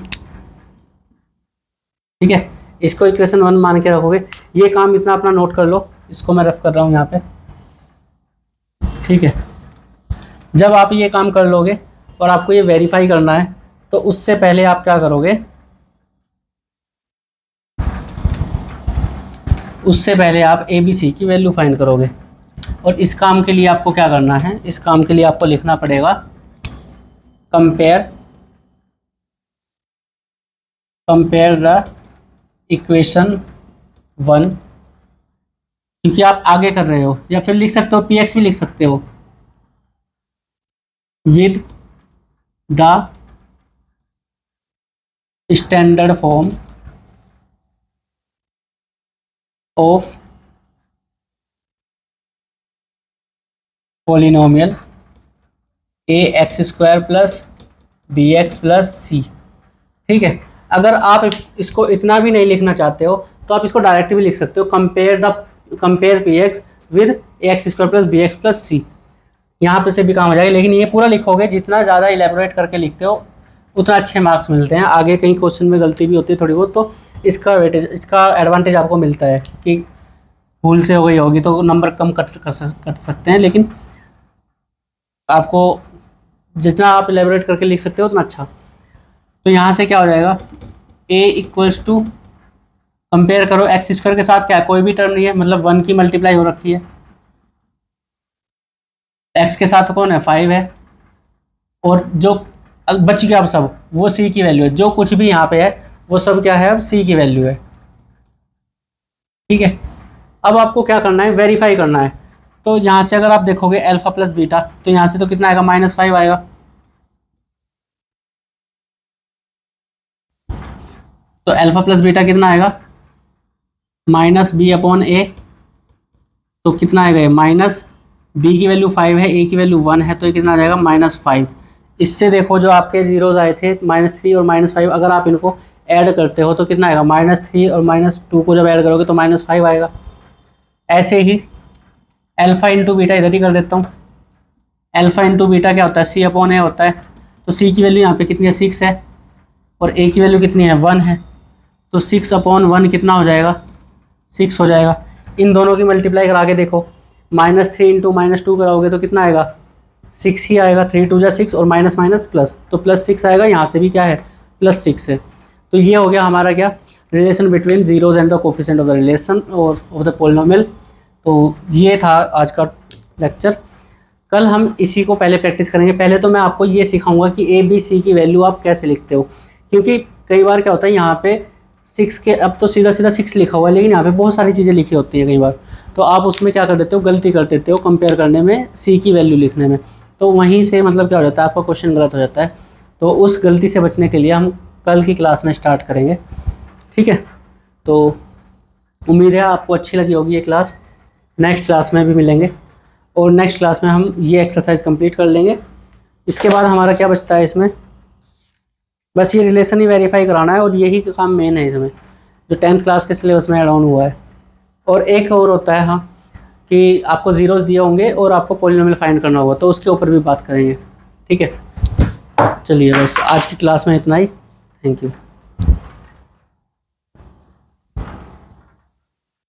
ठीक है, इसको इक्वेशन 1 मान के रखोगे, ये काम इतना अपना नोट कर लो, इसको मैं रफ कर रहा हूँ यहाँ पे। ठीक है, जब आप ये काम कर लोगे और आपको ये वेरीफाई करना है, तो उससे पहले आप क्या करोगे, उससे पहले आप ए बी सी की वैल्यू फाइंड करोगे। और इस काम के लिए आपको क्या करना है, इस काम के लिए आपको लिखना पड़ेगा कंपेयर द इक्वेशन 1, क्योंकि आप आगे कर रहे हो, या फिर लिख सकते हो px भी लिख सकते हो, with the standard form of polynomial ax² plus bx plus c। ठीक है, अगर आप इसको इतना भी नहीं लिखना चाहते हो, तो आप इसको डायरेक्ट भी लिख सकते हो, compare px with ax² plus bx plus c। यहाँ पे से भी काम हो जाएगा, लेकिन ये पूरा लिखोगे, जितना ज़्यादा इलेबोरेट करके लिखते हो उतना अच्छे मार्क्स मिलते हैं। आगे कहीं क्वेश्चन में गलती भी होती है थोड़ी बहुत, तो इसका वेटेज, इसका एडवांटेज आपको मिलता है कि भूल से हो गई होगी तो नंबर कम कट सकते हैं, लेकिन आपको जितना आप इलेबोरेट करके लिख सकते हो उतना अच्छा। तो यहाँ से क्या हो जाएगा, a इक्वल्स टू, कंपेयर करो x² के साथ, क्या कोई भी टर्म नहीं है, मतलब 1 की मल्टीप्लाई हो रखी है, x के साथ कौन है, 5 है, और जो बच गया अब सब वो c की वैल्यू है, जो कुछ भी यहाँ पे है वो सब क्या है, अब c की वैल्यू है। ठीक है, अब आपको क्या करना है, वेरीफाई करना है। तो यहाँ से अगर आप देखोगे अल्फा प्लस बीटा, तो यहाँ से तो कितना आएगा, -5 आएगा। तो अल्फा प्लस बीटा कितना आएगा, -b/a, तो कितना आएगा ये, माइनस b की वैल्यू 5 है, a की वैल्यू 1 है, तो ये कितना आ जाएगा, -5। इससे देखो जो आपके जीरोज आए थे -3 और -5, अगर आप इनको ऐड करते हो तो कितना आएगा, -3 और -2 को जब ऐड करोगे तो -5 आएगा। ऐसे ही अल्फा इंटू बीटा इधर ही कर देता हूँ। अल्फा इंटू बीटा क्या होता है, c/a होता है, तो c की वैल्यू यहाँ पे कितनी है, 6 है, और a की वैल्यू कितनी है, 1 है, तो 6/1 कितना हो जाएगा, 6 हो जाएगा। इन दोनों की मल्टीप्लाई करा के देखो, -3 इंटू -2 कराओगे तो कितना आएगा, 6 ही आएगा, 3 2 6, और माइनस माइनस प्लस, तो +6 आएगा। यहाँ से भी क्या है, +6 है। तो ये हो गया हमारा क्या, relation between zeros and the coefficient of the relation और ऑफ द पॉलिनोमियल। तो ये था आज का लेक्चर। कल हम इसी को पहले प्रैक्टिस करेंगे। पहले तो मैं आपको ये सिखाऊंगा कि ए बी सी की वैल्यू आप कैसे लिखते हो, क्योंकि कई बार क्या होता है यहाँ पे 6 के, अब तो सीधा 6 लिखा हुआ है, लेकिन यहाँ पे बहुत सारी चीज़ें लिखी होती हैं कई बार, तो आप उसमें क्या कर देते हो, गलती कर देते हो कंपेयर करने में, सी की वैल्यू लिखने में, तो वहीं से मतलब क्या हो जाता है, आपका क्वेश्चन गलत हो जाता है। तो उस गलती से बचने के लिए हम कल की क्लास में स्टार्ट करेंगे। ठीक है, तो उम्मीद है आपको अच्छी लगी होगी ये क्लास। नेक्स्ट क्लास में भी मिलेंगे, और नेक्स्ट क्लास में हम ये एक्सरसाइज कंप्लीट कर लेंगे। इसके बाद हमारा क्या बचता है इसमें, बस ये रिलेशन ही वेरीफाई कराना है और यही काम मेन है इसमें, जो 10th क्लास के सिलेबस में ऐड ऑन हुआ है। और एक और होता है हाँ, कि आपको जीरोस दिए होंगे और आपको पॉलिनोमियल फाइंड करना होगा, तो उसके ऊपर भी बात करेंगे। ठीक है, चलिए बस आज की क्लास में इतना ही। Thank you.